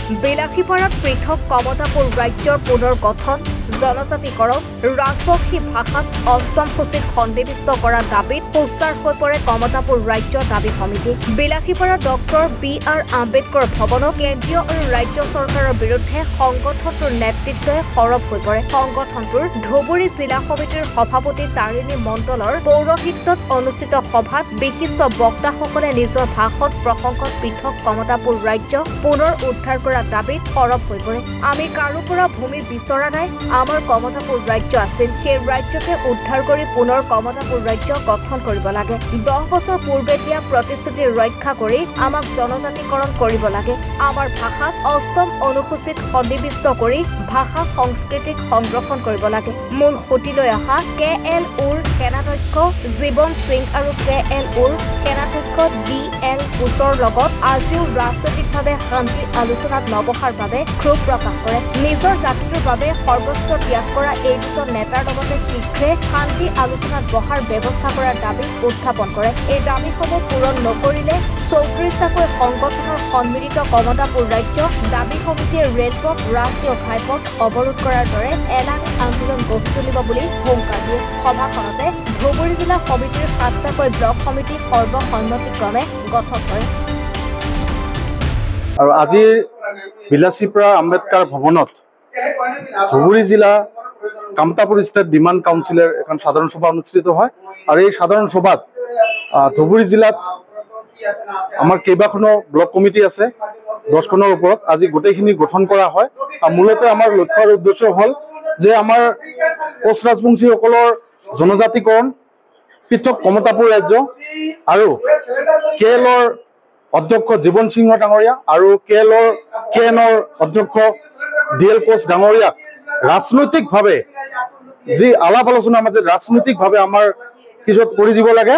বিলাসীপাৰাত পৃথক কমতাপুৰ ৰাজ্যৰ পুনৰ গঠন, জনজাতিকৰণ, ৰাজবংশী ভাষাত অষ্টম সূচীত সন্নিৱিষ্ট কৰাৰ দাবীত সোচ্চাৰ হৈ পৰে কমতাপুৰ ৰাজ্য দাবী সমিতি। Bilasipara doctor BR. আম্বেদকৰ ভৱনত কেন্দ্ৰীয় আৰু ৰাজ্য চৰকাৰৰ বিৰুদ্ধে সংগঠনটোৰ নেতৃত্বই সৰব হৈ পৰে। সংগঠনটোৰ ধুবুৰী জিলা সমিতিৰ সভাপতি তাৰিণী মণ্ডলৰ পৌৰোহিত্যত অনুষ্ঠিত সভাত বিশিষ্ট বক্তাসকলে নিজৰ ভাষণ প্ৰসংগত পৃথক কমতাপুৰ ৰাজ্য পুনৰ উদ্ধাৰ কৰাৰ দাবীত সৰব হৈ পৰে। আমি কাৰো পৰা ভূমি বিচৰা নাই, আমাৰ কমতাপুৰ ৰাজ্য আছিল, সেই ৰাজ্যকে উদ্ধাৰ কৰি পুনৰ কমতাপুৰ ৰাজ্য গঠন কৰিব লাগে। 10 বছৰ পূৰ্বে দিয়া প্ৰতিশ্ৰুতি ৰক্ষা কৰি আমাক জনজাতিকৰণ কৰিব লাগে। আমাৰ ভাষাত অষ্টম অনুসূচীত সন্নিৱিষ্ট কৰি ভাষা সংস্কৃতিক সংৰক্ষণ কৰিব লাগে। মূল সুঁতিলৈ অহা KLUৰ সেনাধ্যক্ষ জীৱন সিং আৰু KLUৰ সেনাধ্যক্ষ DL কোচৰ লগত আজিও ৰাজনৈতিকভাৱে শান্তি আলোচনাত নবহাৰ বাবে ক্ষোভ প্ৰকাশ কৰে। নিজৰ জাতিটোৰ বাবে সৰ্বোচ্চ ত্যাগ কৰা এই দুজন নেতাৰ লগতে শীঘ্ৰে শান্তি আলোচনাত বহাৰ ব্যৱস্থা কৰাৰ দাবী উত্থাপন কৰে। এই দাবীসমূহ পূৰণ নকৰিলে 34টাকৈ সংগঠনৰ সন্মিলিত কমতাপুৰ ৰাজ্য দাবী সমিতিয়ে ৰেলপথ, ৰাষ্ট্ৰীয় ঘাইপথ অৱৰোধ কৰাৰ দৰে এলানি আন্দোলন গঢ়ি তুলিব বুলি হুংকাৰ দিয়ে। সভাখনতে ধুবুৰী জিলা সমিতিৰ 7টাকৈ ব্লক সমিতি সৰ্বসন্মতিক্ৰমে গঠন কৰে। আৰু আজি বিলাসীপাৰা আম্বেদকাৰ ভৱনত ধুবুৰী জিলা কামতাপুৰ ষ্টেট ডিমাণ্ড কাউন্সিলৰ এখন সাধাৰণ সভা অনুষ্ঠিত হয়। আৰু এই সাধাৰণ সভাত ধুবুৰী জিলাত আমাৰ কেইবাখনো ব্লক কমিটি আছে, 10খনৰ ওপৰত আজি গোটেইখিনি গঠন কৰা হয়। আৰু মূলতে আমাৰ লক্ষ্য আৰু উদ্দেশ্য হ'ল যে আমাৰ কোচ ৰাজবংশীসকলৰ জনজাতিকৰণ, পৃথক কমতাপুৰ ৰাজ্য আৰু KLৰ অধ্যক্ষ জীৱন সিংহ ডাঙৰীয়া আৰু KNৰ অধ্যক্ষ DL কোচ ডাঙৰীয়াক ৰাজনৈতিকভাৱে যি আলাপ আলোচনাৰ মাজত ৰাজনৈতিকভাৱে আমাৰ পিছত কৰি দিব লাগে।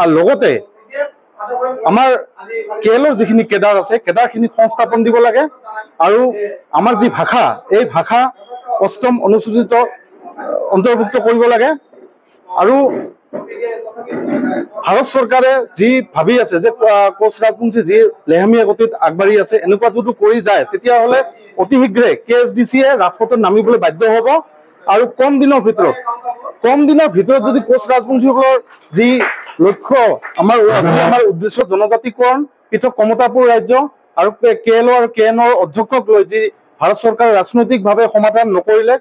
আৰু লগতে আমাৰ KLৰ যিখিনি কেডাৰ আছে, কেডাৰখিনিক সংস্থাপন দিব লাগে। আৰু আমাৰ যি ভাষা, এই ভাষা অষ্টম অনুসূচিত অন্তৰ্ভুক্ত কৰিব লাগে। আৰু ভাৰত চৰকাৰে যি ভাবি আছে যে কোচ ৰাজবংশী যি লেহেমীয়া গতিত আগবাঢ়ি আছে, এনেকুৱা যদি কৰি যায় তেতিয়াহ'লে অতি শীঘ্ৰে KSDCয়ে ৰাজপথত নামিবলৈ বাধ্য হ'ব। আৰু কম দিনৰ ভিতৰত যদি কোচ ৰাজবংশীসকলৰ যি লক্ষ্য, আমাৰ উদ্দেশ্য জনজাতিকৰণ, পৃথক কমতাপুৰ ৰাজ্য আৰু KL আৰু KNৰ অধ্যক্ষক লৈ যি ভাৰত চৰকাৰে ৰাজনৈতিকভাৱে সমাধান নকৰিলে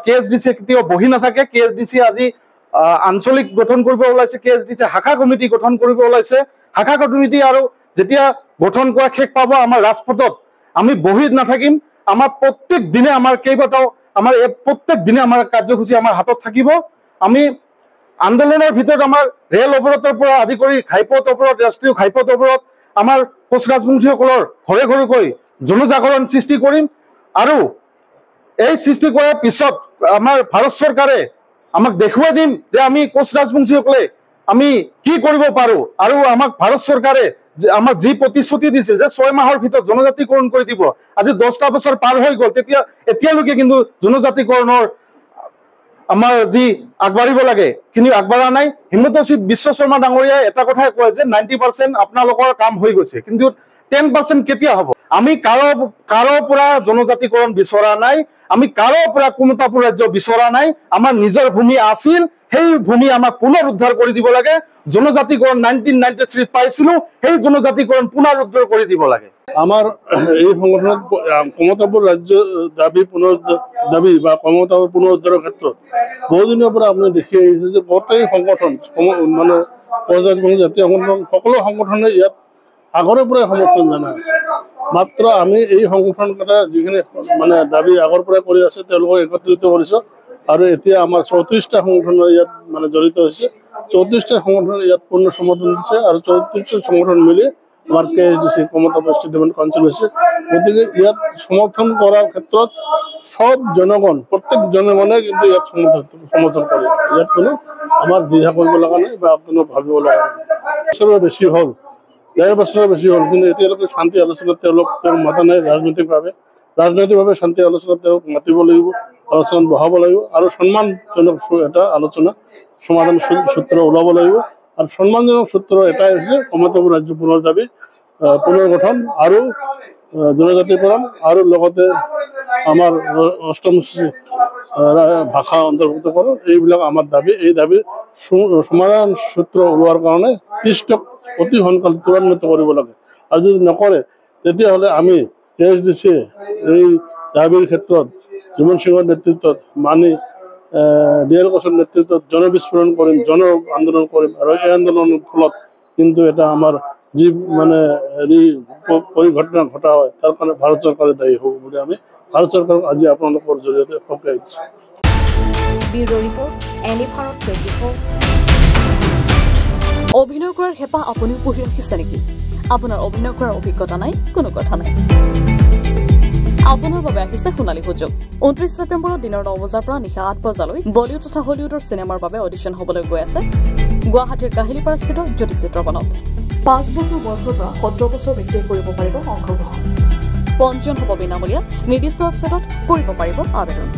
KSDCয়ে কেতিয়াও বহি নাথাকে। KSDCয়ে আজি আঞ্চলিক গঠন কৰিব ওলাইছে, KSDCয়ে শাখা কমিটি গঠন কৰিব ওলাইছে। শাখা কমিটি আৰু যেতিয়া গঠন কৰা শেষ পাব, আমাৰ ৰাজপথত আমি বহি নাথাকিম। আমাৰ প্ৰত্যেক দিনে আমাৰ প্ৰত্যেক দিনে আমাৰ কাৰ্যসূচী আমাৰ হাতত থাকিব। আমি আন্দোলনৰ ভিতৰত আমাৰ ৰেল অৱৰোধৰ পৰা আদি কৰি ঘাইপথ অৱৰোধ, ৰাষ্ট্ৰীয় ঘাইপথ অৱৰোধ, আমাৰ কোচ ৰাজবংশীসকলৰ ঘৰে ঘৰেকৈ জনজাগৰণ সৃষ্টি কৰিম। আৰু এই সৃষ্টি কৰাৰ পিছত আমাৰ ভাৰত চৰকাৰে আমাক দেখুৱাই দিম যে আমি কোচ ৰাজবংশীসকলে আমি কি কৰিব পাৰো। আৰু আমাক ভাৰত চৰকাৰে আমাক যি প্ৰতিশ্ৰুতি দিছিল যে 6 মাহৰ ভিতৰত জনজাতিকৰণ কৰি দিব, আজি 10টা বছৰ পাৰ হৈ গ'ল, এতিয়ালৈকে কিন্তু জনজাতিকৰণৰ আমাৰ যি আগবাঢ়িব লাগে কিন্তু আগবাঢ়া নাই। হিমন্ত বিশ্ব শৰ্মা ডাঙৰীয়াই এটা কথাই কয় যে 90% আপোনালোকৰ কাম হৈ গৈছে, কিন্তু 10% কেতিয়া হ'ব? আমি কাৰো পৰা জনজাতিকৰণ বিচৰা নাই, আমি কাৰো পৰা কমতাপুৰ ৰাজ্য বিচৰা নাই। আমাৰ নিজৰ ভূমি আছিল, সেই ভূমি আমাক পুনৰ উদ্ধাৰ কৰি দিব লাগে। জনজাতিকৰণ 1993 পাইছিলো, সেই জনজাতিকৰণ পুনৰ উদ্ধাৰ কৰি দিব লাগে। আমাৰ এই সংগঠনত কমতাপুৰ ৰাজ্য দাবী বা কমতাপুৰ পুনৰ উদ্ধাৰৰ ক্ষেত্ৰত বহুদিনৰ পৰা আপুনি দেখি আহিছে যে গোটেই সংগঠন মানে জাতীয় সংগঠন, সকলো সংগঠনে ইয়াত আগৰে পৰাই সমৰ্থন জনাই আছে। মাত্ৰ আমি এই সংগঠনকেইটা যিখিনি মানে দাবী আগৰ পৰাই কৰি আছে তেওঁলোকক একত্ৰিত কৰিছোঁ। আৰু এতিয়া আমাৰ 34টা সংগঠনৰ ইয়াত মানে জড়িত হৈছে। 34টা সংগঠনে ইয়াত পূৰ্ণ সমৰ্থন দিছে। আৰু 34টা সংগঠন মিলি আমাৰ KSDC Kamatapur state demand council হৈছে। গতিকে ইয়াত সমৰ্থন কৰাৰ ক্ষেত্ৰত সব জনগণ, প্ৰত্যেক জনগণে কিন্তু ইয়াত সমৰ্থন কৰে। ইয়াত কোনো আমাৰ দ্বিধা কৰিব লগা নাই বা কোনো ভাবিব লগা নাই। বছৰৰ বেছি হ'ল, 1.5 বছৰৰ বেছি হ'ল, কিন্তু এতিয়ালৈকে শান্তি আলোচনাত তেওঁলোক মতা নাই। ৰাজনৈতিকভাৱে শান্তি আলোচনাত তেওঁক মাতিব লাগিব, আলোচনাত বহাব লাগিব। আৰু সন্মানজনক এটা আলোচনা সমাধান সূত্ৰ ওলাব লাগিব। আৰু সন্মানজনক সূত্ৰ এটাই হৈছে কমতাপুৰ ৰাজ্য পুনৰ দাবী, পুনৰ গঠন আৰু জনজাতিকৰণ আৰু লগতে আমাৰ অষ্টম ভাষা অন্তৰ্ভুক্তকৰণ এইবিলাক আমাৰ দাবী। এই দাবী সমাধান সূত্ৰ ওলোৱাৰ কাৰণে পিষ্টক অতি সোনকালে ত্বৰান্বিত কৰিব লাগে। আৰু যদি নকৰে তেতিয়াহ'লে আমি KSDC এই দাবীৰ ক্ষেত্ৰত জীৱন সিঙৰ নেতৃত্বত মানি ডিএল কোচৰ নেতৃত্বত জনবিস্ফোৰণ কৰিম, জন আন্দোলন কৰিম। আৰু এই আন্দোলনৰ ফলত কিন্তু এটা আমাৰ যি মানে হেৰি পৰিঘটনা ঘটা হয় তাৰ কাৰণে ভাৰত চৰকাৰে দায়ী হ'ব বুলি আমি ভাৰত চৰকাৰক আজি আপোনালোকৰ জৰিয়তে সকীয়াই দিছোঁ। Bureau report, any Bharat 24। অভিনয় কৰাৰ হেঁপাহ আপুনিও পঢ়ি ৰাখিছে নেকি? আপোনাৰ অভিনয় কৰাৰ অভিজ্ঞতা নাই? কোনো কথা নাই। আপোনাৰ বাবে আহিছে সোণালী সুযোগ। 29 ছেপ্টেম্বৰত দিনৰ 9 বজাৰ পৰা নিশা 8 বজালৈ বলিউড তথা হলিউডৰ চিনেমাৰ বাবে অডিশ্যন হ'বলৈ গৈ আছে গুৱাহাটীৰ কাহিলীপাৰাস্থিত জ্যোতি চিত্ৰবনত। 5 বছৰ বয়সৰ পৰা 17 বছৰ ব্যক্তিয়ে কৰিব পাৰিব অংশগ্ৰহণ। পঞ্জীয়ন হ'ব বিনামূলীয়া। নিৰ্দিষ্ট ৱেবছাইটত কৰিব পাৰিব আবেদন।